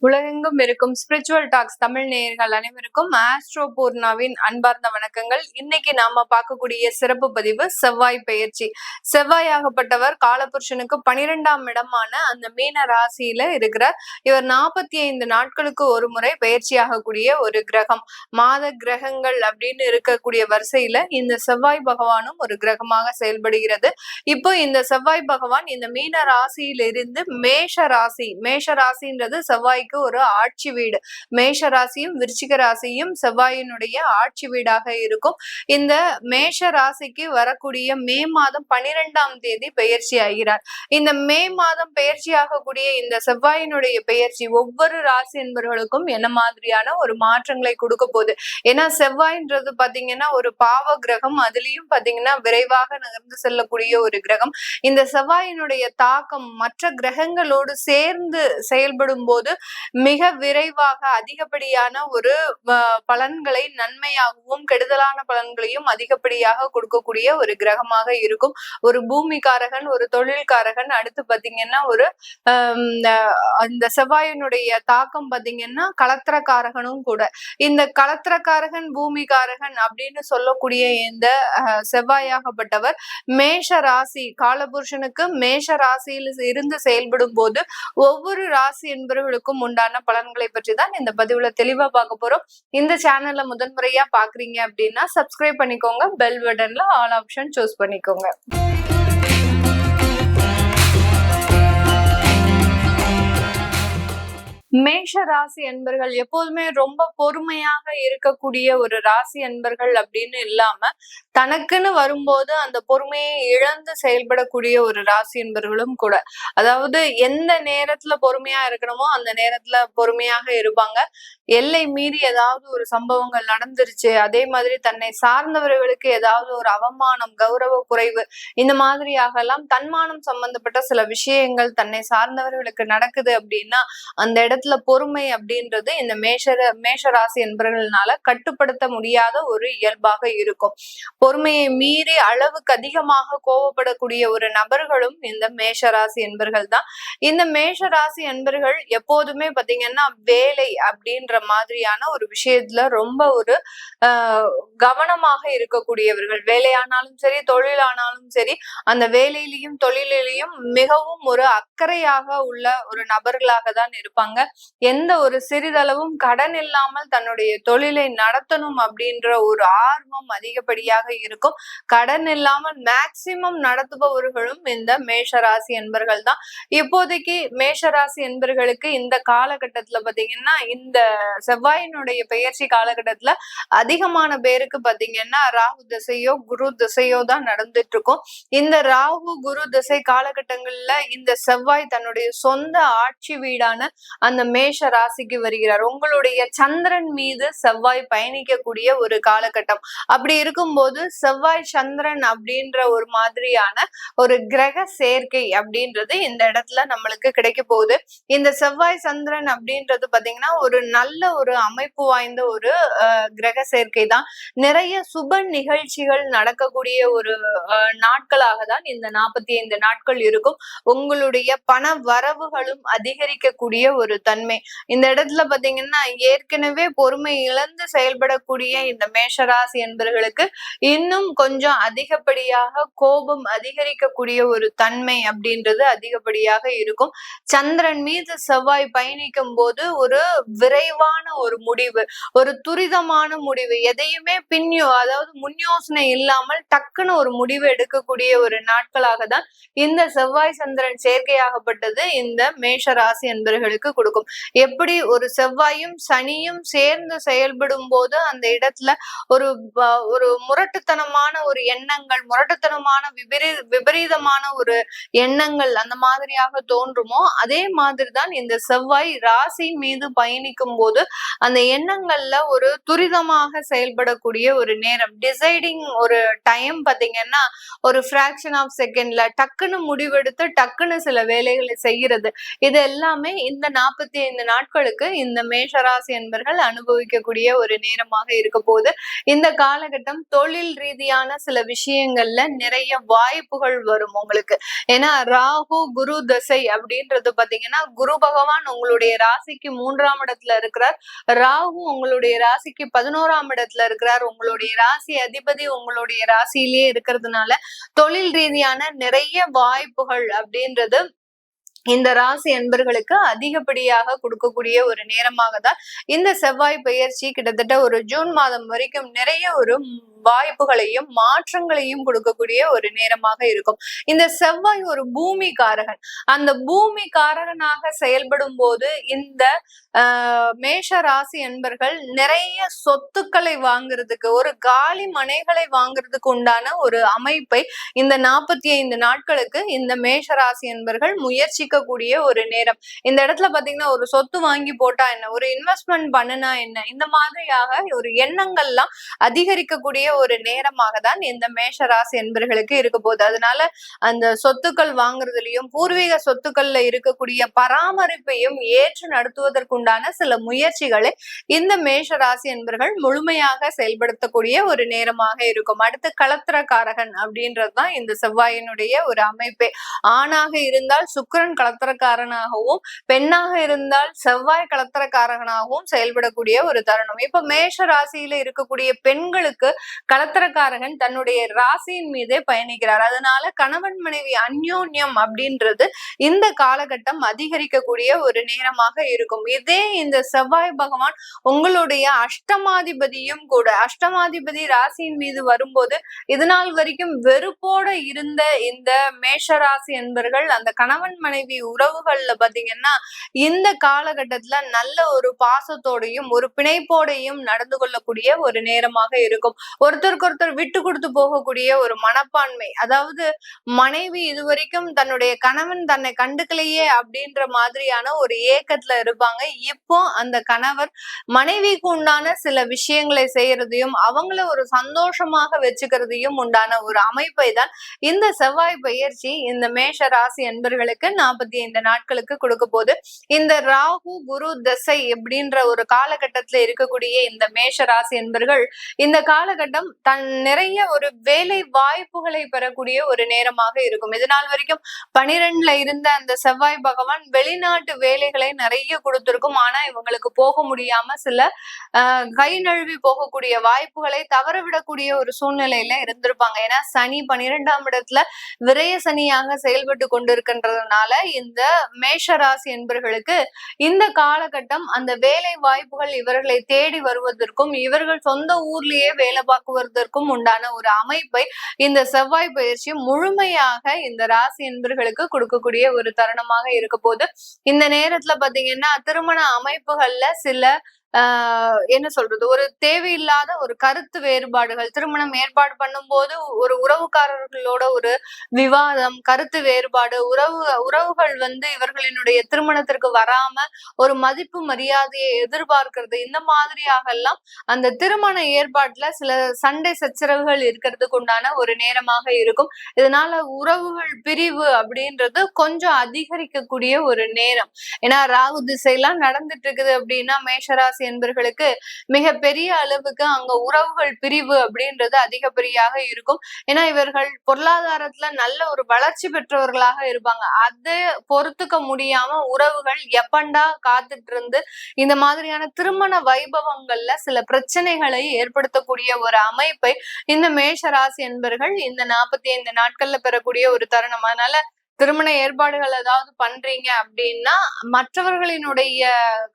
உலகெங்கும் இருக்கும் spiritual tax Tamil நேயர்கள் அனைவருக்கும் ஆஸ்ட்ரோ பூர்ணாவின் அன்பார்ந்த வணக்கங்கள். இன்னைக்கு நாம பார்க்கக்கூடிய சிறப்பு பதிவு செவ்வாய் பெயர்ச்சி. செவ்வாயாகப்பட்டவர் காலபுருஷனுக்கு 12ஆம் இடமான அந்த மீன ராசியில இருக்கிறார். இவர் 45 நாட்களுக்கு ஒரு முறை பெயர்ச்சியாகக்கூடிய ஒரு கிரகம். மாத கிரகங்கள் அப்படின்னு இருக்கக்கூடிய வரிசையில இந்த செவ்வாய் பகவானும் ஒரு கிரகமாக செயல்படுகிறது. இப்போ இந்த செவ்வாய் பகவான் இந்த மீன ராசியிலிருந்து மேஷ ராசின்றது செவ்வாய் ஒரு ஆட்சி வீடு. மேஷ ராசியும் விருச்சிக ராசியும் செவ்வாயினுடைய ஆட்சி வீடாக இருக்கும். இந்த மேஷ ராசிக்கு வரக்கூடிய மே மாதம் 12ஆம் தேதி பெயர்ச்சி ஆகிறார். இந்த மே மாதம் பெயர்ச்சி ஆகக்கூடிய இந்த செவ்வாயினுடைய பெயர்ச்சி ஒவ்வொரு ராசி என்பவர்களுக்கும் என்ன மாதிரியான ஒரு மாற்றங்களை கொடுக்க போகுது. ஏன்னா செவ்வாயின்றது பாத்தீங்கன்னா ஒரு பாவ கிரகம், அதுலயும் பாத்தீங்கன்னா விரைவாக நகர்ந்து செல்லக்கூடிய ஒரு கிரகம். இந்த செவ்வாயினுடைய தாக்கம் மற்ற கிரகங்களோடு சேர்ந்து செயல்படும் போது மிக விரைவாக அதிகப்படியான ஒரு பலன்களை, நன்மையாகவும் கெடுதலான பலன்களையும் அதிகப்படியாக கொடுக்கக்கூடிய ஒரு கிரகமாக இருக்கும். ஒரு பூமிக்காரகன், ஒரு தொழில்காரகன், அடுத்து பாத்தீங்கன்னா ஒரு இந்த செவ்வாயினுடைய தாக்கம் பாத்தீங்கன்னா கலத்திரக்காரகனும் கூட. இந்த கலத்திரக்காரகன், பூமிக்காரகன் அப்படின்னு சொல்லக்கூடிய இந்த செவ்வாயாகப்பட்டவர் மேஷ ராசி காலபுருஷனுக்கு மேஷ ராசியில் இருந்து செயல்படும் போது ஒவ்வொரு ராசி என்பவர்களுக்கும் உண்டான பலன்களை பற்றி தான் இந்த பதிவுல தெளிவா பார்க்க போறோம். இந்த சேனல்ல முதன்முறையா பாக்குறீங்க அப்படின்னா சப்ஸ்கிரைப் பண்ணிக்கோங்க, பெல் பட்டன்ல ஆல் ஆப்ஷன் சூஸ் பண்ணிக்கோங்க. மேஷ ராசி என்பர்கள் எப்போதுமே ரொம்ப பொறுமையாக இருக்கக்கூடிய ஒரு ராசி என்பர்கள் அப்படின்னு இல்லாம தனக்குன்னு வரும்போது அந்த பொறுமையை இழந்து செயல்படக்கூடிய ஒரு ராசி என்பர்களும் கூட. அதாவது எந்த நேரத்துல பொறுமையா இருக்கணுமோ அந்த நேரத்துல பொறுமையாக இருப்பாங்க. எல்லை மீறி ஏதாவது ஒரு சம்பவங்கள் நடந்துருச்சு, அதே மாதிரி தன்னை சார்ந்தவர்களுக்கு ஏதாவது ஒரு அவமானம், கௌரவ குறைவு, இந்த மாதிரியாக எல்லாம் தன்மானம் சம்பந்தப்பட்ட சில விஷயங்கள் தன்னை சார்ந்தவர்களுக்கு நடக்குது அப்படின்னா அந்த இடத்துல பொறுமை அப்படின்றது இந்த மேஷ ராசி என்பவர்களால கட்டுப்படுத்த முடியாத ஒரு இயல்பாக இருக்கும். பொறுமையை மீறி அளவுக்கு அதிகமாக கோபப்படக்கூடிய ஒரு நபர்களும் இந்த மேஷ ராசி என்பர்கள் தான். இந்த மேஷ ராசி என்பர்கள் எப்போதுமே பாத்தீங்கன்னா வேலை அப்படின்ற மாதிரியான ஒரு விஷயத்துல ரொம்ப ஒரு கவனமாக இருக்கக்கூடியவர்கள். வேலையானாலும் சரி, தொழிலானாலும் சரி, அந்த வேலையிலையும் தொழிலையும் மிகவும் ஒரு அக்கறையாக உள்ள ஒரு நபர்களாக தான் இருப்பாங்க. எந்த ஒரு சிறிதளவும் கடன் இல்லாமல் தன்னுடைய தொழிலை நடத்தணும் அப்படின்ற ஒரு ஆர்வம் அதிகப்படியாக இருக்கும். கடன் இல்லாமல் மேக்சிமம் நடத்துபவர்களும் இந்த மேஷராசி என்பர்கள் தான். இப்போதைக்கு மேஷராசி என்பர்களுக்கு இந்த காலகட்டத்துல பாத்தீங்கன்னா இந்த செவ்வாயினுடைய பெயர்ச்சி காலகட்டத்துல அதிகமான பேருக்கு பாத்தீங்கன்னா ராகு திசையோ குரு திசையோ தான் நடந்துட்டு இருக்கும். இந்த ராகு குரு திசை காலகட்டங்கள்ல இந்த செவ்வாய் தன்னுடைய சொந்த ஆட்சி வீடான அந்த மேஷ ராசிக்கு வருகிறார். உங்களுடைய சந்திரன் மீது செவ்வாய் பயணிக்கக்கூடிய ஒரு காலகட்டம். அப்படி இருக்கும்போது செவ்வாய் சந்திரன் அப்படின்ற ஒரு மாதிரியான ஒரு கிரக சேர்க்கை அப்படின்றது இந்த இடத்துல நம்மளுக்கு கிடைக்க போகுது. இந்த செவ்வாய் சந்திரன் அப்படின்றது பாத்தீங்கன்னா ஒரு நல்ல ஒரு அமைப்பு வாய்ந்த ஒரு கிரக சேர்க்கை தான். நிறைய சுப நிகழ்ச்சிகள் நடக்கக்கூடிய ஒரு நாட்களாக தான் இந்த 45 நாட்கள் இருக்கும். உங்களுடைய பண வரவுகளும் அதிகரிக்கக்கூடிய ஒரு தன்மை. இந்த இடத்துல பாத்தீங்கன்னா ஏற்கனவே பொறுமை இழந்து செயல்படக்கூடிய இந்த மேஷராசி என்பவர்களுக்கு இன்னும் கொஞ்சம் அதிகப்படியாக கோபம் அதிகரிக்கக்கூடிய ஒரு தன்மை அப்படின்றது அதிகப்படியாக இருக்கும். சந்திரன் மீது செவ்வாய் பயணிக்கும் போது ஒரு விரைவான ஒரு முடிவு, ஒரு துரிதமான முடிவு, எதையுமே அதாவது முன் யோசனை இல்லாமல் டக்குன்னு ஒரு முடிவு எடுக்கக்கூடிய ஒரு நாட்களாக தான் இந்த செவ்வாய் சந்திரன் சேர்க்கையாகப்பட்டது இந்த மேஷ ராசி என்பவர்களுக்கு கொடுக்கும். எப்படி ஒரு செவ்வாயும் சனியும் சேர்ந்து செயல்படும் போது அந்த இடத்துல ஒரு முரட்டுத்தனமான ஒரு எண்ணங்கள், முரட்டுத்தனமான விபரீதமான ஒரு எண்ணங்கள் அந்த மாதிரியாக தோன்றுமோ அதே மாதிரிதான் இந்த செவ்வாய் ராசி மீது பயணிக்கும் போது அந்த எண்ணங்கள்ல ஒரு துரிதமாக செயல்படக்கூடிய ஒரு நேரம், டிசைடிங் ஒரு டைம் பாத்தீங்கன்னா ஒரு ஃபிராக்ஷன் ஆஃப் செகண்ட்ல டக்குன்னு முடிவெடுத்து டக்குன்னு சில வேலைகளை செய்யறது, இது எல்லாமே இந்த 45 நாட்களுக்கு இந்த மேஷராசி என்பர்கள் அனுபவிக்கக்கூடிய ஒரு நேரமாக இருக்க போது. இந்த காலகட்டம் தொழில் தொழில் ரீதியான சில விஷயங்கள்ல நிறைய வாய்ப்புகள் வரும் உங்களுக்கு. ஏன்னா ராகு குரு தசை அப்படின்றது பாத்தீங்கன்னா, குரு பகவான் உங்களுடைய ராசிக்கு 3ஆம் இடத்துல இருக்கிறார். ராகு உங்களுடைய ராசிக்கு 11ஆம் இடத்துல இருக்கிறார். உங்களுடைய ராசி அதிபதி உங்களுடைய ராசியிலேயே இருக்கிறதுனால தொழில் ரீதியான நிறைய வாய்ப்புகள் அப்படின்றது இந்த ராசி என்பர்களுக்கு அதிகப்படியாக கொடுக்கக்கூடிய ஒரு நேரமாக தான் இந்த செவ்வாய் பெயர்ச்சி கிட்டத்தட்ட ஒரு ஜூன் மாதம் வரைக்கும் நிறைய ஒரு வாய்ப்புகளையும் மாற்றங்களையும் கொடுக்கக்கூடிய ஒரு நேரமாக இருக்கும். இந்த செவ்வாய் ஒரு பூமி காரகன். அந்த பூமி காரகனாக செயல்படும் போது இந்த மேஷ ராசி என்பர்கள் நிறைய சொத்துக்களை வாங்குறதுக்கு, ஒரு காலி மனைகளை வாங்குறதுக்கு உண்டான ஒரு அமைப்பை இந்த 45 நாட்களுக்கு இந்த மேஷ ராசி என்பர்கள் முயற்சிக்கக்கூடிய ஒரு நேரம். இந்த இடத்துல பாத்தீங்கன்னா ஒரு சொத்து வாங்கி போட்டா என்ன, ஒரு இன்வெஸ்ட்மெண்ட் பண்ணுனா என்ன, இந்த மாதிரியாக ஒரு எண்ணங்கள்லாம் அதிகரிக்கக்கூடிய ஒரு நேரமாக தான் இந்த மேஷ ராசி என்பர்களுக்கு இருக்க போகுது. அதனால அந்த சொத்துக்கள் வாங்குறதுலயும் பூர்வீக சொத்துக்கள்ல இருக்கக்கூடிய பராமரிப்பையும் ஏற்று நடத்துவதற்குண்டான சில முயற்சிகளை இந்த மேஷ ராசி என்பர்கள் முழுமையாக செயல்படுத்தக்கூடிய ஒரு நேரமாக இருக்கும். அடுத்து களத்திரக்காரகன் அப்படின்றதுதான் இந்த செவ்வாயினுடைய ஒரு அமைப்பே. ஆணாக இருந்தால் சுக்கிரன் களத்திரக்காரனாகவும், பெண்ணாக இருந்தால் செவ்வாய் களத்திரக்காரகனாகவும் செயல்படக்கூடிய ஒரு தருணம். இப்ப மேஷ ராசியில இருக்கக்கூடிய பெண்களுக்கு களத்திரக்காரகன் தன்னுடைய ராசியின் மீதே பயணிக்கிறார். அதனால கணவன் மனைவி அந்யோன்யம் அப்படின்றது இந்த காலகட்டம் அதிகரிக்கக்கூடிய ஒரு நேரமாக இருக்கும். இதே இந்த செவ்வாய் பகவான் உங்களுடைய அஷ்டமாதிபதியும் கூட, அஷ்டமாதிபதி ராசியின் மீது வரும்போது இதனால் வரைக்கும் வெறுப்போட இருந்த இந்த மேஷ ராசி என்பர்கள் அந்த கணவன் மனைவி உறவுகள்ல பாத்தீங்கன்னா இந்த காலகட்டத்துல நல்ல ஒரு பாசத்தோடையும் ஒரு பிணைப்போடையும் நடந்து கொள்ளக்கூடிய ஒரு நேரமாக இருக்கும். ஒருத்தருக்கு ஒருத்தர் விட்டு கொடுத்து போகக்கூடிய ஒரு மனப்பான்மை, அதாவது மனைவி இதுவரைக்கும் தன்னுடைய கணவன் தன்னை கண்டுக்கலையே அப்படின்ற மாதிரியான ஒரு ஏக்கத்துல இருப்பாங்க. இப்போ அந்த கணவர் மனைவிக்கு உண்டான சில விஷயங்களை செய்யறதையும் அவங்கள ஒரு சந்தோஷமாக வச்சுக்கிறதையும் உண்டான ஒரு அமைப்பை தான் இந்த செவ்வாய் பயிற்சி இந்த மேஷ ராசி என்பர்களுக்கு 45 நாட்களுக்கு கொடுக்க போது. இந்த ராகு குரு தசை அப்படின்ற ஒரு காலகட்டத்துல இருக்கக்கூடிய இந்த மேஷ ராசி என்பர்கள் இந்த காலகட்டம் நிறைய ஒரு வேலை வாய்ப்புகளை பெறக்கூடிய ஒரு நேரமாக இருக்கும். இதனால் வரைக்கும் 12ல இருந்த அந்த செவ்வாய் பகவான் வெளிநாட்டு வேலைகளை நிறைய கொடுத்திருக்கும். ஆனா இவங்களுக்கு போக முடியாம சில கை நழுவி போகக்கூடிய வாய்ப்புகளை தவறவிடக்கூடிய ஒரு சூழ்நிலையில இருந்திருப்பாங்க. ஏன்னா சனி 12ஆம் இடத்துல விரய சனியாக செயல்பட்டு கொண்டிருக்கின்றதுனால இந்த மேஷ ராசி என்பர்களுக்கு இந்த காலகட்டம் அந்த வேலை வாய்ப்புகள் இவர்களை தேடி வருவதற்கும் இவர்கள் சொந்த ஊர்லயே வேலை பார்க்குவதற்கும் உண்டான ஒரு அமைப்பை இந்த செவ்வாய் பயிற்சி முழுமையாக இந்த ராசி என்பர்களுக்கு கொடுக்கக்கூடிய ஒரு தருணமாக இருக்க போது. இந்த நேரத்துல பாத்தீங்கன்னா திருமண அமைப்புகள்ல சில என்ன சொல்றது, ஒரு தேவையில்லாத ஒரு கருத்து வேறுபாடுகள், திருமணம் ஏற்பாடு பண்ணும் போது ஒரு உறவுக்காரர்களோட ஒரு விவாதம், கருத்து வேறுபாடு, உறவுகள் இவர்களினுடைய திருமணத்திற்கு வராம ஒரு மதிப்பு மரியாதையை எதிர்பார்க்கிறது, இந்த மாதிரியாக எல்லாம் அந்த திருமண ஏற்பாட்டுல சில சண்டை சச்சரவுகள் இருக்கிறதுக்கு உண்டான ஒரு நேரமாக இருக்கும். இதனால உறவுகள் பிரிவு அப்படின்றது கொஞ்சம் அதிகரிக்கக்கூடிய ஒரு நேரம். ஏன்னா ராகு திசையெல்லாம் நடந்துட்டு இருக்குது அப்படின்னா மேஷராசி என்பர்களுக்கு மிக பெரிய அளவுக்கு அங்க உறவுகள் பிரிவு அப்படின்றது அதிகப்படியாக இருக்கும். ஏன்னா இவர்கள் பொருளாதாரத்துல நல்ல ஒரு வளர்ச்சி பெற்றவர்களாக இருப்பாங்க. அதை பொறுத்துக்க முடியாம உறவுகள் எப்பண்டா காத்துட்டு இருந்து இந்த மாதிரியான திருமண வைபவங்கள்ல சில பிரச்சனைகளை ஏற்படுத்தக்கூடிய ஒரு அமைப்பை இந்த மேஷ ராசி என்பர்கள் இந்த 45 நாட்கள்ல பெறக்கூடிய ஒரு தருணம். அதனால திருமண ஏற்பாடுகள் ஏதாவது பண்றீங்க அப்படின்னா மற்றவர்களினுடைய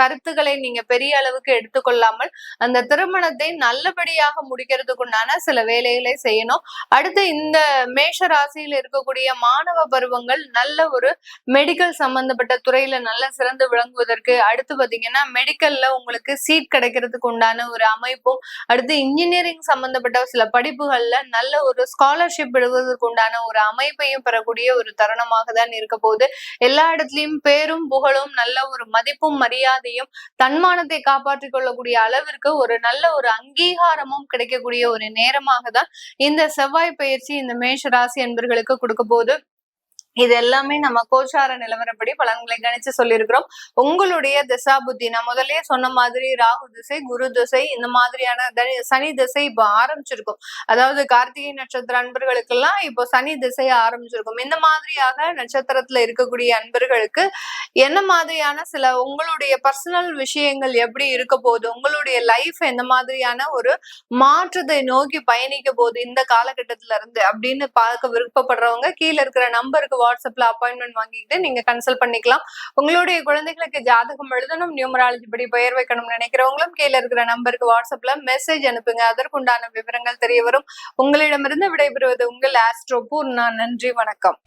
கருத்துக்களை நீங்க பெரிய அளவுக்கு எடுத்துக்கொள்ளாமல் அந்த திருமணத்தை நல்லபடியாக முடிக்கிறதுக்குண்டான சில வேலைகளை செய்யணும். அடுத்து இந்த மேஷ ராசியில் இருக்கக்கூடிய மாணவ பருவங்கள் நல்ல ஒரு மெடிக்கல் சம்பந்தப்பட்ட துறையில நல்ல சிறந்து விளங்குவதற்கு, அடுத்து பாத்தீங்கன்னா மெடிக்கல்ல உங்களுக்கு சீட் கிடைக்கிறதுக்கு உண்டான ஒரு அமைப்பும், அடுத்து இன்ஜினியரிங் சம்பந்தப்பட்ட சில படிப்புகள்ல நல்ல ஒரு ஸ்காலர்ஷிப் பெறுவதற்கு உண்டான ஒரு அமைப்பையும் பெறக்கூடிய ஒரு தருணம் தான் இருக்க போகுது. எல்லா இடத்துலயும் பேரும் புகழும் நல்ல ஒரு மதிப்பும் மரியாதையும் தன்மானத்தை காப்பாற்றிக் கொள்ளக்கூடிய அளவிற்கு ஒரு நல்ல ஒரு அங்கீகாரமும் கிடைக்கக்கூடிய ஒரு நேரமாக தான் இந்த செவ்வாய் பயிற்சி இந்த மேஷ ராசி என்பர்களுக்கு கொடுக்க போகுது. இது எல்லாமே நம்ம கோச்சார நிலவரப்படி பலன்களை கணிச்சு சொல்லியிருக்கிறோம். உங்களுடைய திசா புத்தி, நான் முதல்லயே சொன்ன மாதிரி ராகு திசை, குரு திசை, இந்த மாதிரியான சனி திசை இப்போ ஆரம்பிச்சிருக்கும். அதாவது கார்த்திகை நட்சத்திர அன்பர்களுக்கெல்லாம் இப்போ சனி திசை ஆரம்பிச்சிருக்கும். இந்த மாதிரியாக நட்சத்திரத்துல இருக்கக்கூடிய அன்பர்களுக்கு என்ன மாதிரியான சில உங்களுடைய பர்சனல் விஷயங்கள் எப்படி இருக்க போகுது, உங்களுடைய லைஃப் எந்த மாதிரியான ஒரு மாற்றத்தை நோக்கி பயணிக்க போகுது இந்த காலகட்டத்துல இருந்து அப்படின்னு பார்க்க விருப்பப்படுறவங்க கீழே இருக்கிற நம்பருக்கு வாட்ஸ்அப்ல அப்பாயின்மெண்ட் வாங்கிக்கிட்டு நீங்க கன்சல்ட் பண்ணிக்கலாம். உங்களுடைய குழந்தைகளுக்கு ஜாதகம் எழுதணும், நியூமராலஜி படி பெயர் வைக்கணும்னு நினைக்கிறவங்களும் கீழே இருக்கிற நம்பருக்கு வாட்ஸ்அப்ல மெசேஜ் அனுப்புங்க. அதற்குண்டான விவரங்கள் தெரிய வரும். உங்களிடமிருந்து விடைபெறுவது உங்கள் ஆஸ்ட்ரோ பூர்ணா. நன்றி, வணக்கம்.